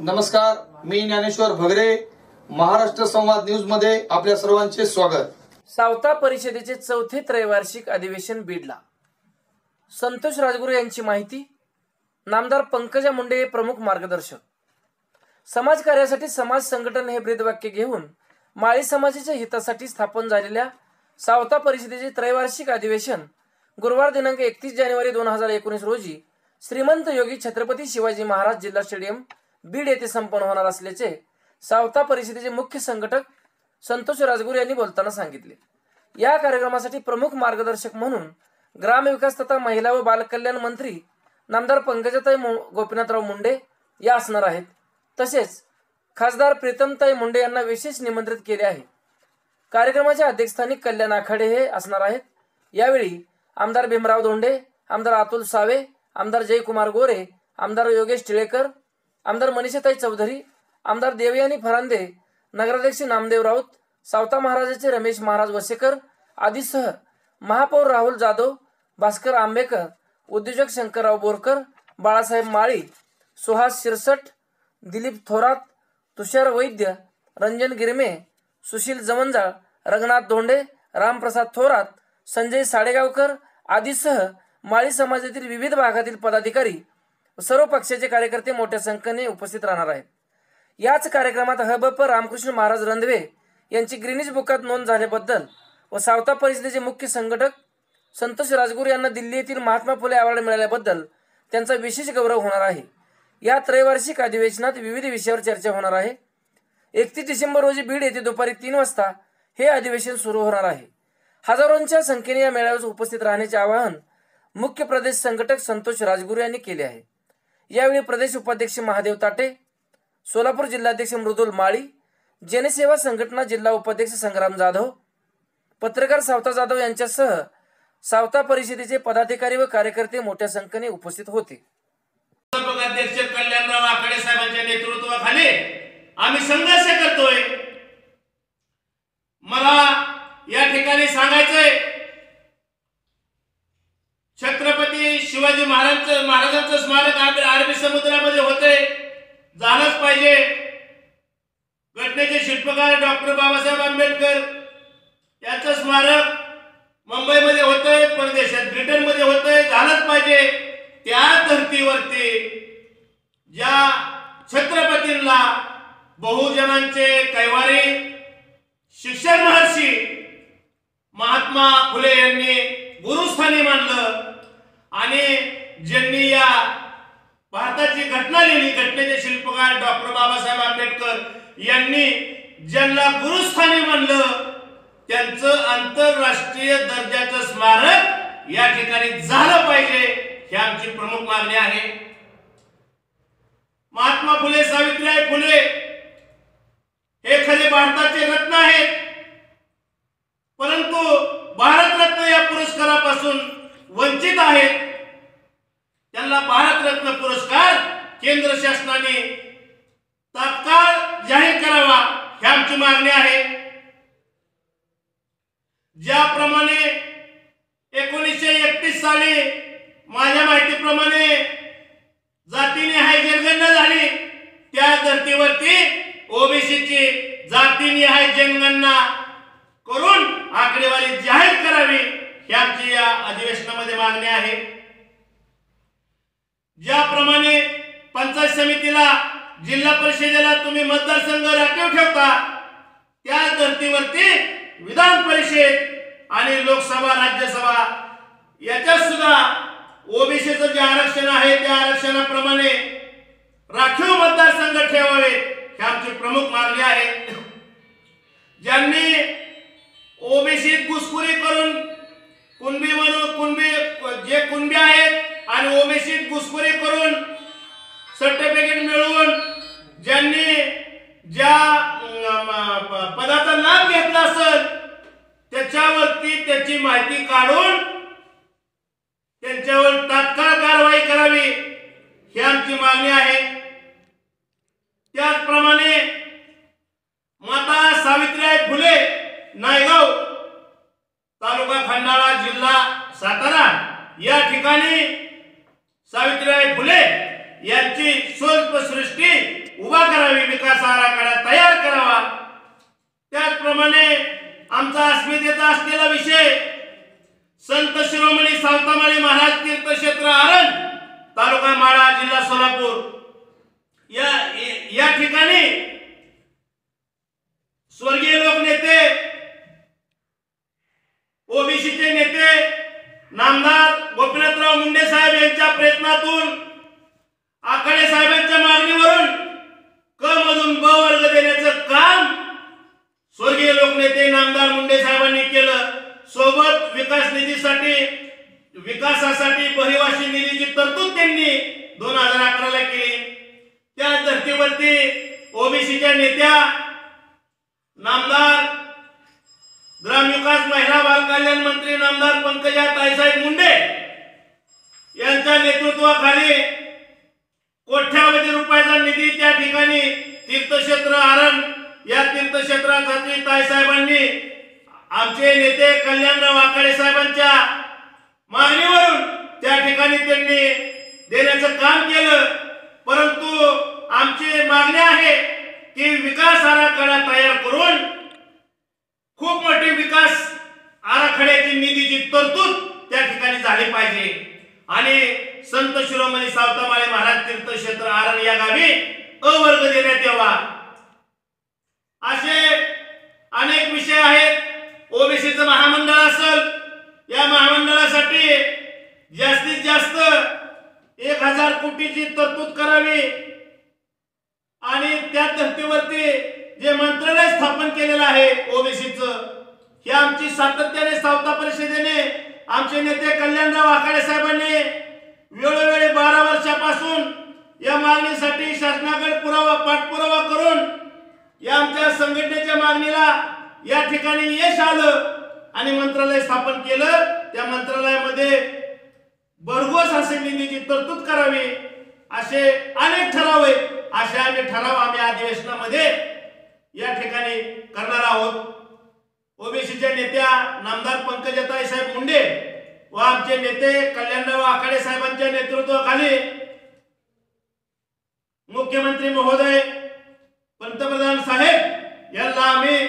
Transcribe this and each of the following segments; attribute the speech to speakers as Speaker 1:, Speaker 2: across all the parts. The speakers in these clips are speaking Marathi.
Speaker 1: नमस्कार, मी ज्ञानेश्वर भगरे. महाराष्ट्र संवाद न्यूज मध्ये आपल्या सर्वांचे स्वागत.
Speaker 2: सावता परिषदेचे चौथे त्रैवार्षिक अधिवेशन बीडला. संतोष राजगुरू यांची माहिती. नामदार पंकजा मुंडे हे प्रमुख मार्गदर्शक. समाजकार्यासाठी समाज संघटन हे ब्रीदवाक्य घेऊन माळी समाजाच्या हितासाठी स्थापन झालेल्या सावता परिषदेचे त्रैवार्षिक अधिवेशन गुरुवार दिनांक 31 जानेवारी 2019 रोजी श्रीमंत योगी छत्रपती शिवाजी महाराज जिल्हा स्टेडियम बीड येथे संपन्न होणार असल्याचे सावता परिषदेचे मुख्य संघटक संतोष राजगुरू यांनी बोलताना सांगितले. या कार्यक्रमासाठी प्रमुख मार्गदर्शक म्हणून ग्रामविकास तथा महिला व बालकल्याण मंत्री नामदार पंकजाताई गोपीनाथराव मुंडे या असणार आहेत. तसेच खासदार प्रीतमताई मुंडे यांना विशेष निमंत्रित केले आहे. कार्यक्रमाच्या अध्यक्षस्थानी कल्याण आखाडे हे असणार आहेत. यावेळी आमदार भीमराव धोंडे, आमदार अतुल सावे, आमदार जयकुमार गोरे, आमदार योगेश टिळेकर, आमदार मनीषाताई चौधरी, आमदार देवयानी फरांदे, नगराध्यक्ष नामदेव राऊत, सावता महाराजाचे रमेश महाराज वसेकर आदीसह महापौर राहुल जाधव, भास्कर आंबेकर, उद्योजक शंकरराव बोरकर, बाळासाहेब माळी, सुहास शिरसट, दिलीप थोरात, तुषार वैद्य, रंजन गिरमे, सुशील जवंजाळ, रंगनाथ धोंडे, रामप्रसाद थोरात, संजय साडेगावकर आदीसह माळी समाजातील विविध भागातील पदाधिकारी व सर्व पक्षाचे कार्यकर्ते मोठ्या संख्येने उपस्थित राहणार आहेत. याच कार्यक्रमात हबप रामकृष्ण महाराज रंधवे यांची ग्रीनिज बुकात नोंद झाल्याबद्दल व सावता परिषदेचे मुख्य संघटक संतोष राजगुरू यांना दिल्ली येथील महात्मा फुले अवॉर्ड मिळाल्याबद्दल त्यांचा विशेष गौरव होणार आहे. या त्रैवार्षिक अधिवेशनात विविध विषयावर चर्चा होणार आहे. 31 डिसेंबर रोजी बीड येथे दुपारी 3 वाजता हे अधिवेशन सुरू होणार आहे. हजारोंच्या संख्येने या मेळाव्यास उपस्थित राहण्याचे आवाहन मुख्य प्रदेश संघटक संतोष राजगुरू यांनी केले आहे. यावेळी प्रदेश उपाध्यक्ष महादेव ताटे, सोलापूर जिल्हाध्यक्ष मृदुल माळी, जनसेवा संघटना जिल्हा उपाध्यक्ष संग्राम जाधव, पत्रकार सावता जाधव यांच्यासह सावता परिषदेचे पदाधिकारी व कार्यकर्ते मोठ्या संख्येने उपस्थित होते.
Speaker 3: अध्यक्ष कल्याणराव आखाडे साहेबांच्या नेतृत्वाखाली आम्ही संघर्ष करतोय. मला या ठिकाणी सांगायचंय, छत्रपती शिवाजी महाराजांचं स्मारक अरबी समुद्रामध्ये होते, झालंच पाहिजे. घटनेचे शिल्पकार डॉक्टर बाबासाहेब आंबेडकर यांचं स्मारक मुंबईमध्ये होतंय, परदेशात ब्रिटनमध्ये होतंय, झालंच पाहिजे. त्या धर्तीवरती ज्या छत्रपतींना बहुजनांचे कैवारी शिक्षण महर्षी महात्मा फुले यांनी गुरुस्थानी मानलं आणि ज्यांनी या भारताची घटना लिहिली, घटनेचे शिल्पकार डॉक्टर बाबासाहेब आंबेडकर यांनी ज्यांना गुरुस्थानी मानलं, त्यांचं आंतरराष्ट्रीय दर्जाचं स्मारक या ठिकाणी झालं पाहिजे, ही आमची प्रमुख मागणी आहे. महात्मा फुले, सावित्रीबाई फुले हे खरे भारताचे रत्न आहेत, परंतु भारतरत्न या पुरस्कारापासून वंचित आहेत. त्यांना भारतरत्न पुरस्कार केंद्र शासनाने तात्काळ जाहीर करावा, ही आमची मागणी आहे. ज्याप्रमाणे 1931 साली माझ्या माहितीप्रमाणे जातीनिहाय जनगणना झाली, त्या धर्तीवरती ओबीसीची जातीनिहाय जनगणना करून आकडेवारी जाहीर करावी, ही आमची या अधिवेशनामध्ये मागणी आहे. ज्याप्रमाणे पंचायत समितीला, जिल्हा परिषदेला तुम्ही मतदारसंघ राखीव ठेवता, त्या धर्तीवरती विधान परिषद आणि लोकसभा, राज्यसभा याच्यात सुद्धा ओबीसीचं जे आरक्षण आहे त्या आरक्षणाप्रमाणे राखीव मतदारसंघ ठेवावे, ही आमची प्रमुख मागणी आहे. ज्यांनी ओबीसीत घुसखोरी करून कुणबी जे कुणबी आहेत आणि ओबीसीत घुसखोरी करून सर्टिफिकेट मिळवून ज्यांनी ज्या पदाचा लाभ घेतला असेल त्याच्यावरती त्याची माहिती काढून त्यांच्यावर तात्काळ कारवाई करावी, ही आमची मागणी आहे. त्याचप्रमाणे माता सावित्रीबाई फुले, नायगाव तालुका खंडाळा, जिल्हा सातारा या ठिकाणी सावित्रीबाई फुले यांची स्वल्पसृष्टी उभा विकास आराखडा तयार करावा। त्याचप्रमाणे आमचा अस्मितेचा असलेला विषय संत शिरोमणी सावतामाळी महाराज तीर्थक्षेत्र आरण, तालुका माढा, जिल्हा सोलापूर या ठिकाणी स्वर्गीय लोकनेते, ओबीसीचे नेते नामदार गोपीनाथराव मुंडे साहेब यांच्या प्रयत्नातून आखाडे साहेबांच्या मागणीवरून क मधून ब वर्ग देण्याचं काम स्वर्गीय लोकनेते नामदार मुंडे साहेबांनी केलं। सोबत विकासासाठी बहिवासी निधीची तरतूद त्यांनी 2011ला केली। त्या धर्तीवरती ओबीसीच्या नेत्या नामदार ग्रामविकास महिला बाल कल्याण मंत्री नामदार पंकजा ताईसाहेब मुंडे यांच्या नेतृत्वाखाली कोट्यावधी रुपयाचा निधी त्या ठिकाणी तीर्थक्षेत्र आरण या तीर्थक्षेत्रासाठी ताईसाहेबांनी आमचे नेते कल्याणराव आखाडे साहेबांच्या मागणीवरून त्या ठिकाणी त्यांनी देण्याचं काम केलं। परंतु आमची मागणी आहे की विकास आराखडा तयार करून खूप मोठी विकास आराखड्याची निधीची तरतूद त्या ठिकाणी झाली पाहिजे आणि संत शिरोमणी सावतामाळी महाराज तीर्थक्षेत्र आरण या गावी अ वर्ग देण्यात यावा। असे अनेक विषय आहेत। ओबीसीचं महामंडळ असेल, या महामंडळासाठी जास्तीत जास्त 1000 कोटीची तरतूद करावी आणि त्या धर्तीवरती जे मंत्रालय स्थापन केलेलं आहे ओबीसीचं, ही आमची सातत्याने सावता परिषदेने आमचे नेते कल्याणराव आखाडे साहेबांनी वेळोवेळी 12 वर्षापासून या मागणीसाठी शासनाकडे पाठपुरावा करून या आमच्या संघटनेच्या मागणीला या ठिकाणी यश आलं आणि मंत्रालय स्थापन केलं। त्या मंत्रालयामध्ये भरघोस असे निधीची तरतूद करावी असे अनेक ठराव आहेत। असे आम्ही ठराव अधिवेशनामध्ये या ठिकाणी करणार आहोत। ओबीसीच्या नेत्या नामदार पंकजाताई साहेब मुंडे व आमचे नेते कल्याणराव आखाडे साहेबांच्या नेतृत्वाखाली मुख्यमंत्री महोदय, पंतप्रधान साहेब यांना आम्ही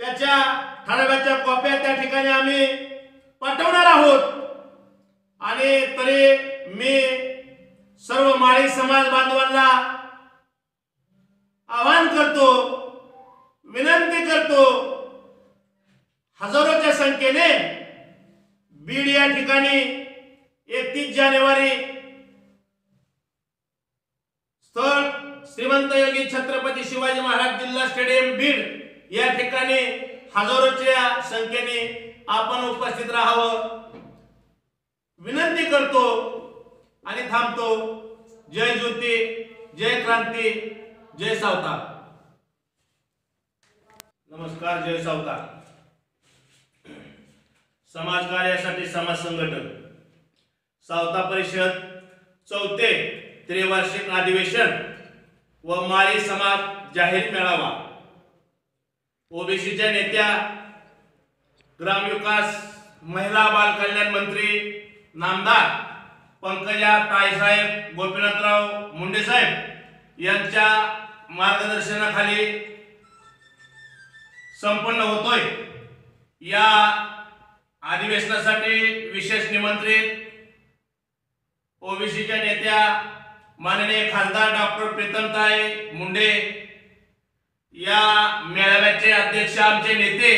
Speaker 3: त्याच्या ठरावाच्या कॉप्या त्या ठिकाणी आम्ही पाठवणार आहोत। आणि तरी मी सर्व माळी समाज बांधवांना आवाहन करतो, विनंती करतो, हजारोच्या संख्येने बीड या ठिकाणी 31 जानेवारी स्थळ श्रीमंत योगी छत्रपती शिवाजी महाराज जिल्हा स्टेडियम बीड या ठिकाणी हजारोच्या संख्येने आपण उपस्थित राहावं विनंती करतो आणि थांबतो। जय ज्योती, जय क्रांती, जय सावता। नमस्कार, जय सावता। समाज कार्यासाठी समाज संघटन सावता परिषद 4थे त्रैवार्षिक अधिवेशन व माळी समाज जाहीर मेळावा ओबीसीच्या नेत्या ग्रामविकास महिला बाल कल्याण मंत्री नामदार पंकजा ताईसाहेब गोपीनाथराव मुंडे साहेब यांच्या मार्गदर्शनाखाली संपन्न होतोय। या अधिवेशनासाठी विशेष निमंत्रित ओबीसीच्या नेत्या माननीय खासदार डॉक्टर प्रीतमताई मुंडे, या मेळाव्याचे अध्यक्ष आमचे नेते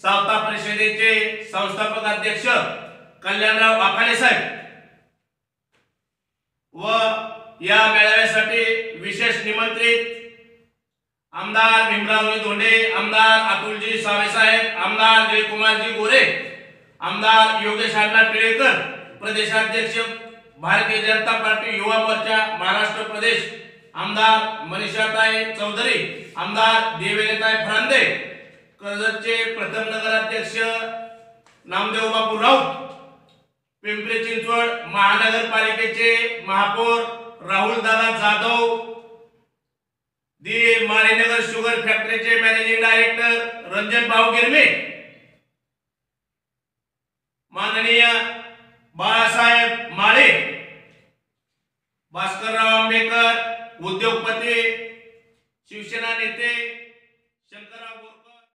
Speaker 3: सावता परिषदेचे संस्थापक अध्यक्ष कल्याणराव आखाडे साहेब व या मेळाव्यासाठी विशेष निमंत्रित आमदार भीमरावजी धोंडे, आमदार अतुलजी सावे साहेब, आमदार जयकुमारजी गोरे, आमदार योगेश अण्णा टिळेकर, प्रदेशाध्यक्ष भारतीय जनता पार्टी युवा मोर्चा महाराष्ट्र प्रदेश, आमदार मनीषाताई चौधरी, आमदार देवेलेताई फरांदे, कर्जतचे प्रथम नगराध्यक्ष नामदेव बापू राऊत, पिंपरी चिंचवड महानगरपालिकेचे महापौर राहुल दादा जाधव, दी माळीनगर शुगर फॅक्टरीचे मॅनेजिंग डायरेक्टर रंजन भाऊ गिरमे, माननीय बाळासाहेब माळे, भास्करराव आंबेकर उद्योगपती, शिवसेना नेते शंकरराव बोरकर